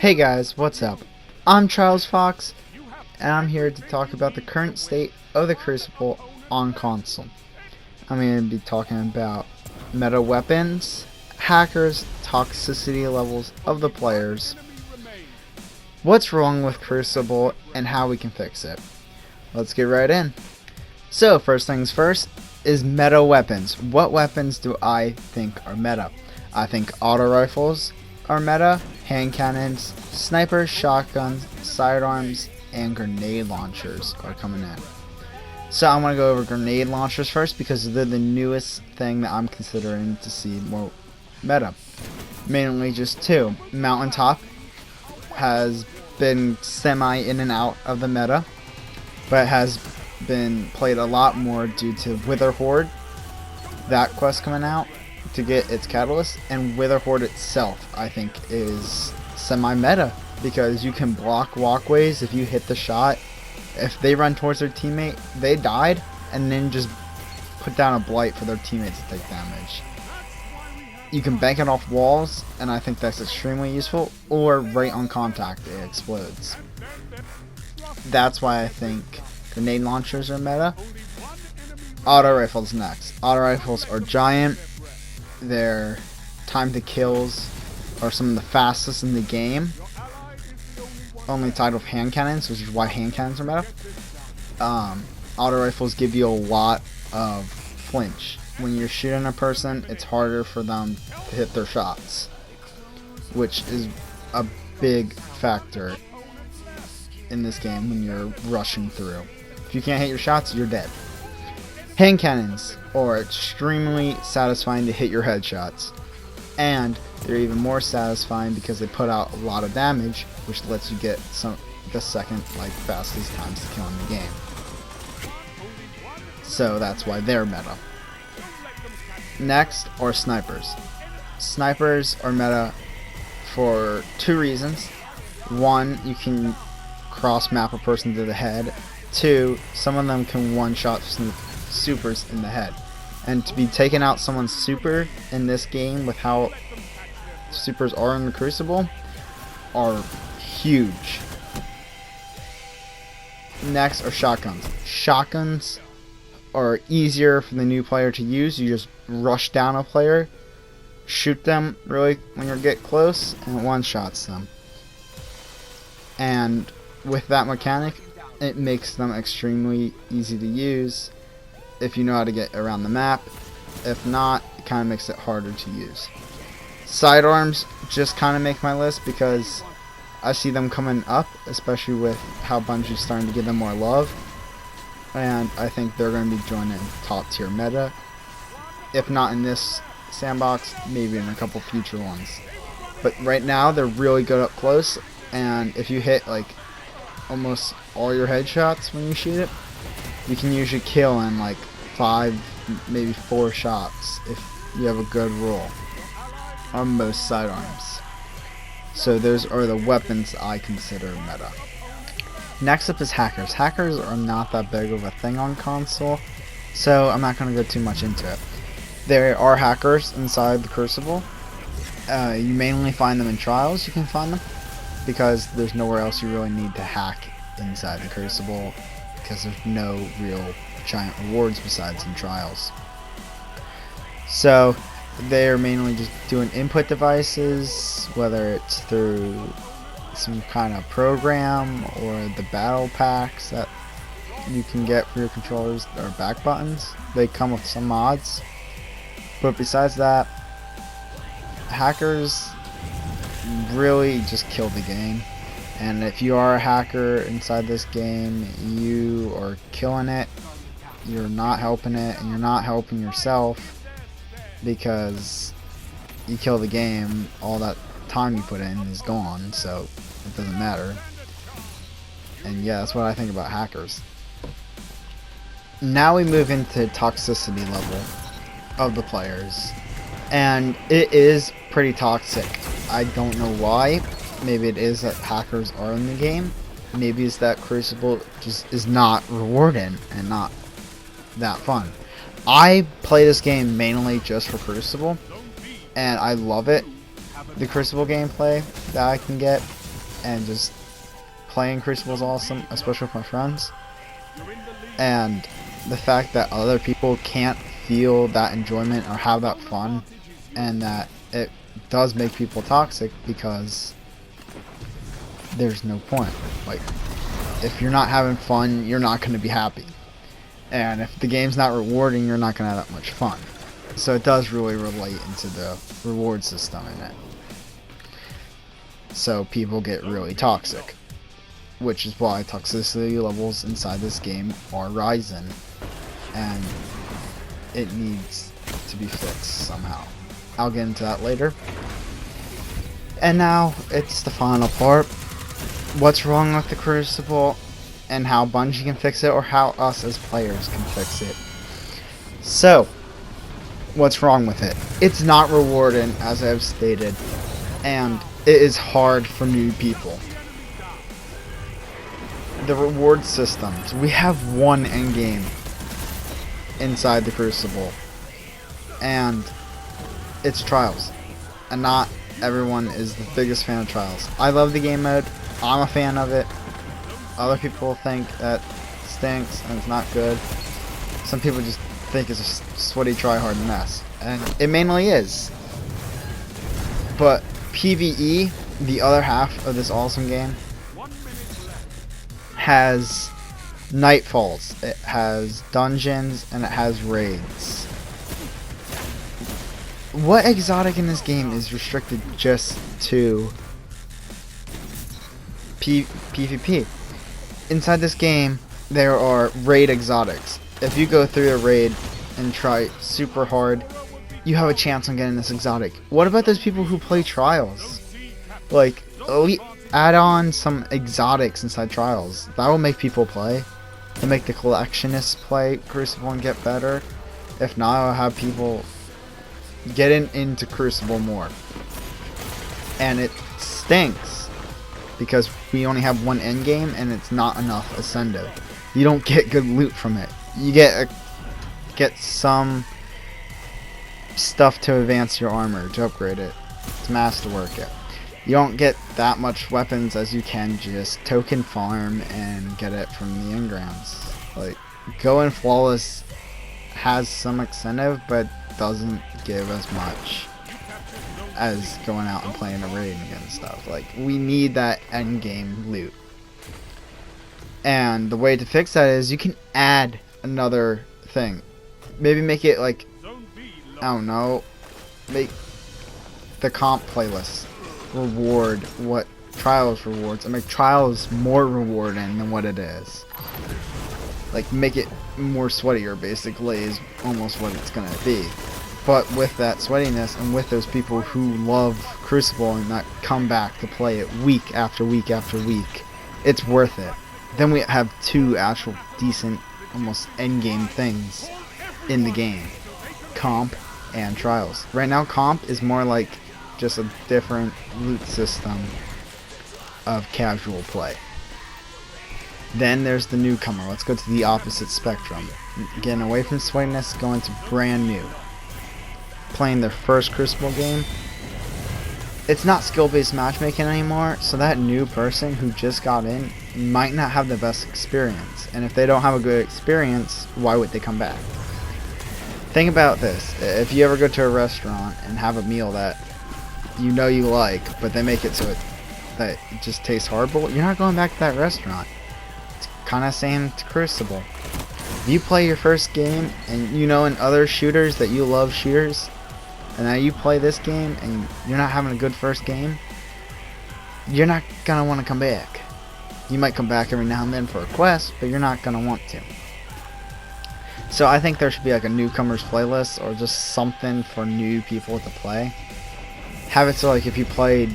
Hey guys, what's up? I'm Charles Fox, and I'm here to talk about the current state of the Crucible on console. I'm going to be talking about meta weapons, hackers, toxicity levels of the players, what's wrong with Crucible, and how we can fix it. Let's get right in. So, first things first is meta weapons. What weapons do I think are meta? I think auto rifles are meta, hand cannons, snipers, shotguns, sidearms, and grenade launchers are coming in. So I'm going to go over grenade launchers first because they're the newest thing that I'm considering to see more meta. Mainly just two. Mountaintop has been semi in and out of the meta, but has been played a lot more due to Wither Horde, that quest coming out to get its catalyst, and Wither Horde itself I think is semi-meta because you can block walkways if you hit the shot. If they run towards their teammate, they died, and then just put down a blight for their teammates to take damage. You can bank it off walls, and I think that's extremely useful, or right on contact it explodes. That's why I think grenade launchers are meta. Auto rifles next. Auto rifles are giant. Their time to kills are some of the fastest in the game. Only tied with hand cannons, which is why hand cannons are meta. Auto rifles give you a lot of flinch. When you're shooting a person, it's harder for them to hit their shots, which is a big factor in this game when you're rushing through. If you can't hit your shots, you're dead. Hand cannons are extremely satisfying to hit your headshots, and they're even more satisfying because they put out a lot of damage, which lets you get the second fastest times to kill in the game. So that's why they're meta. Next are snipers. Snipers are meta for two reasons. One, you can cross map a person to the head. Two, some of them can one-shot supers in the head. And to be taking out someone's super in this game with how supers are in the Crucible are huge. Next are shotguns. Shotguns are easier for the new player to use. You just rush down a player, shoot them really when you get close, and it one-shots them. And with that mechanic, it makes them extremely easy to use if you know how to get around the map. If not, it kind of makes it harder to use. Sidearms just kind of make my list because I see them coming up, especially with how Bungie's starting to give them more love. And I think they're going to be joining top tier meta. If not in this sandbox, maybe in a couple future ones. But right now, they're really good up close. And if you hit almost all your headshots when you shoot it, you can usually kill in 5, maybe 4 shots if you have a good roll on most sidearms. So those are the weapons I consider meta. Next up is hackers. Hackers are not that big of a thing on console, so I'm not going to go too much into it. There are hackers inside the Crucible. You mainly find them in trials. You can find them because there's nowhere else you really need to hack inside the Crucible, because there's no real giant rewards besides in trials. So they're mainly just doing input devices, whether it's through some kind of program or the battle packs that you can get for your controllers or back buttons. They come with some mods, but besides that, hackers really just kill the game. And if you are a hacker inside this game, you are killing it. You're not helping it, and you're not helping yourself because you kill the game. All that time you put in is gone, so it doesn't matter. And yeah, that's what I think about hackers. Now we move into toxicity level of the players, and it is pretty toxic. I don't know why. Maybe it is that hackers are in the game. Maybe it's that Crucible just is not rewarding and not that fun. I play this game mainly just for Crucible, and I love it. The Crucible gameplay that I can get, and just playing Crucible is awesome, especially with my friends. And the fact that other people can't feel that enjoyment or have that fun, and that it does make people toxic because there's no point. Like, if you're not having fun, you're not going to be happy. And if the game's not rewarding, you're not going to have that much fun. So it does really relate into the reward system in it. So people get really toxic, which is why toxicity levels inside this game are rising, and it needs to be fixed somehow. I'll get into that later. And now it's the final part. What's wrong with the Crucible, and how Bungie can fix it, or how us as players can fix it. So, what's wrong with it? It's not rewarding, as I've stated, and it is hard for new people. The reward systems. We have one endgame inside the Crucible, and it's Trials. And not everyone is the biggest fan of Trials. I love the game mode. I'm a fan of it. Other people think that stinks and it's not good. Some people just think it's a sweaty try-hard mess, and it mainly is. But PvE, the other half of this awesome game, has nightfalls, it has dungeons, and it has raids. What exotic in this game is restricted just to PvP? Inside this game, there are raid exotics. If you go through a raid and try super hard, you have a chance on getting this exotic. What about those people who play Trials? Like, add on some exotics inside Trials. That will make people play. To make the collectionists play Crucible and get better. If not, I'll have people get into Crucible more. And it stinks, because we only have one endgame and it's not enough Ascendo. You don't get good loot from it. You get some stuff to advance your armor, to upgrade it, to masterwork it. You don't get that much weapons as you can just token farm and get it from the engrams. Like, going flawless has some incentive, but doesn't give as much as going out and playing a raid and stuff. Like, we need that end game loot. And the way to fix that is you can add another thing. Maybe make it like, I don't know, make the comp playlist reward what Trials rewards, and make Trials more rewarding than what it is. Like, make it more sweatier, basically, is almost what it's gonna be. But with that sweatiness, and with those people who love Crucible and that come back to play it week after week after week, it's worth it. Then we have two actual decent, almost endgame things in the game. Comp and Trials. Right now, Comp is more like just a different loot system of casual play. Then there's the newcomer. Let's go to the opposite spectrum. Getting away from sweatiness, going to brand new. Playing their first Crucible game. It's not skill-based matchmaking anymore, so that new person who just got in might not have the best experience. And if they don't have a good experience, why would they come back? Think about this. If you ever go to a restaurant and have a meal that you know you like, but they make it so that it just tastes horrible, you're not going back to that restaurant. It's kind of same to Crucible. If you play your first game, and you know in other shooters that you love shooters, and now you play this game and you're not having a good first game, you're not gonna want to come back. You might come back every now and then for a quest, but you're not gonna want to. So I think there should be like a newcomers playlist, or just something for new people to play. Have it so like if you played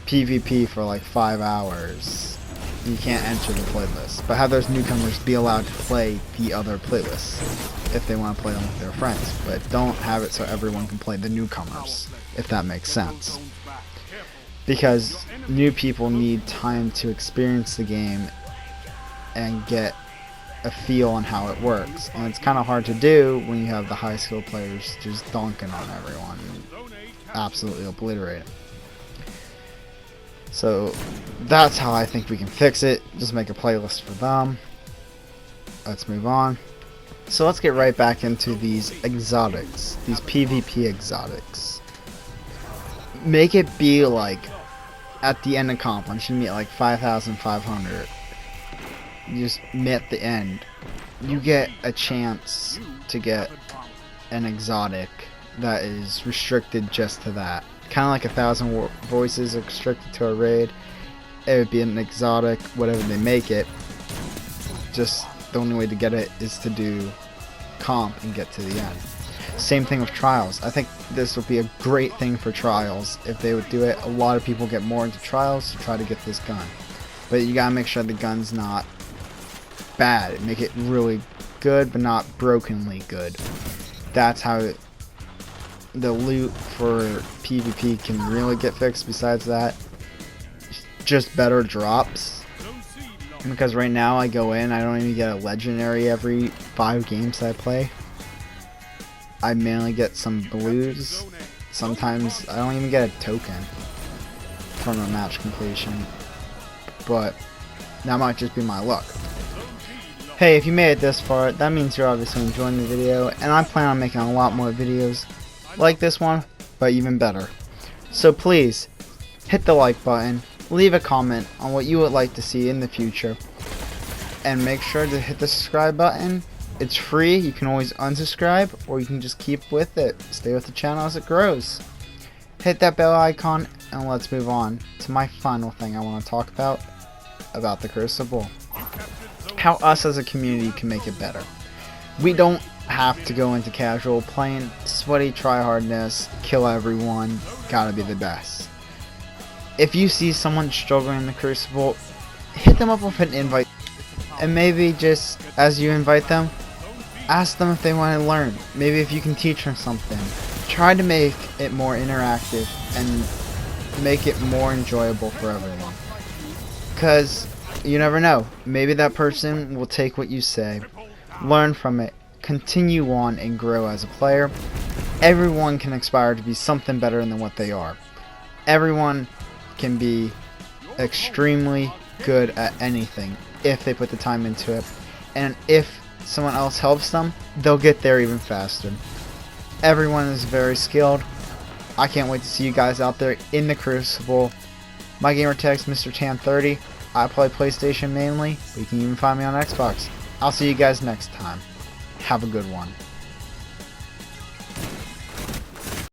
PvP for like 5 hours, you can't enter the playlist. But have those newcomers be allowed to play the other playlists if they want to play them with their friends. But don't have it so everyone can play the newcomers, if that makes sense. Because new people need time to experience the game and get a feel on how it works. And it's kind of hard to do when you have the high skill players just dunking on everyone and absolutely obliterating. So that's how I think we can fix it. Just make a playlist for them. Let's move on. So let's get right back into these exotics, these PvP exotics. Make it be like at the end of comp, when you meet like 5,500. You just meet at the end. You get a chance to get an exotic that is restricted just to that. Kind of like 1,000 voices are restricted to a raid. It would be an exotic, whatever they make it. Just the only way to get it is to do comp and get to the end. Same thing with trials. I think this would be a great thing for trials if they would do it. A lot of people get more into trials to try to get this gun. But you gotta make sure the gun's not bad. Make it really good, but not brokenly good. That's how the loot for PvP can really get fixed. Besides that, just better drops. Because right now I go in, I don't even get a legendary every 5 games I play. I mainly get some blues. Sometimes I don't even get a token from a match completion. But that might just be my luck. Hey, if you made it this far, that means you're obviously enjoying the video, and I plan on making a lot more videos like this one, but even better. So please, hit the like button, leave a comment on what you would like to see in the future, and make sure to hit the subscribe button. It's free, you can always unsubscribe, or you can just keep with it, stay with the channel as it grows. Hit that bell icon, and let's move on to my final thing I want to talk about the Crucible. How us as a community can make it better. We don't have to go into casual playing, sweaty tryhardness, kill everyone, gotta be the best. If you see someone struggling in the Crucible, hit them up with an invite, and maybe just as you invite them, ask them if they want to learn. Maybe if you can teach them something. Try to make it more interactive and make it more enjoyable for everyone. Because you never know, maybe that person will take what you say, learn from it, continue on and grow as a player. Everyone can aspire to be something better than what they are. Everyone can be extremely good at anything if they put the time into it, and if someone else helps them, they'll get there even faster. Everyone is very skilled. I can't wait to see you guys out there in the Crucible. My gamertag's Mr. Tan30. I play PlayStation mainly, but you can even find me on Xbox. I'll see you guys next time. Have a good one.